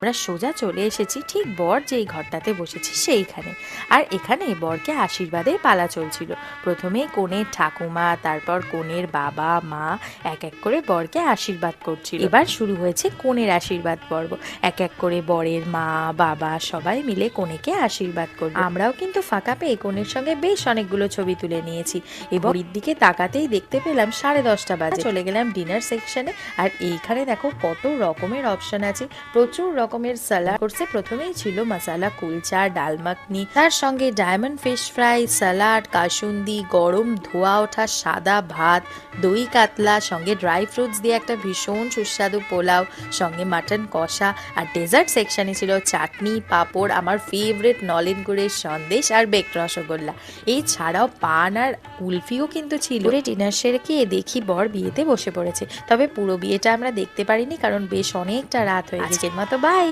আমরা সোজা চলে এসেছি ঠিক বর যেই ঘরটাতে বসেছি সেইখানে। আর এখানে বরকে আশীর্বাদের পালা চলছিল। প্রথমে কনের ঠাকুমা, তারপর কনের বাবা মা এক এক করে বরকে আশীর্বাদ করছিল। এবার শুরু হয়েছে কনের আশীর্বাদ পর্ব। এক এক করে বরের মা বাবা সবাই মিলে কনেকে আশীর্বাদ করবে। আমরাও কিন্তু ফাঁকা পেয়ে কনের সঙ্গে বেশ অনেকগুলো ছবি তুলে নিয়েছি। এবং ঘড়ির দিকে তাকাতেই দেখতে পেলাম 10:30 বাজে। চলে গেলাম ডিনার সেকশনে। আর এইখানে দেখো কত রকমের অপশন আছে, প্রচুর রকমের সালাড। কোর্সে প্রথমেই ছিল মশালা কুলচা, ডাল মাখনি, তার সঙ্গে diamond fish fry, salad, kasundi, গরম ধোয়া ওঠা সাদা ভাত, দই কাতলা, সঙ্গে ড্রাই ফ্রুটস দিয়ে একটা ভীষণ সুস্বাদু পোলাও, সঙ্গে মাটন কষা। আর ডেজার্ট সেকশনে ছিল চাটনি, পাঁপড়, আমার ফেভারিট নলেন গুড়ের সন্দেশ আর বেকড রসগোল্লা। এই ছাড়াও পান আর কুলফিও কিন্তু ছিল। ডিনার সেরে গিয়ে দেখি বর বিয়েতে বসে পড়েছে। তবে পুরো বিয়েটা আমরা দেখতে পারিনি, কারণ বেশ অনেকটা রাত হয়ে গেছে। মতো বাই।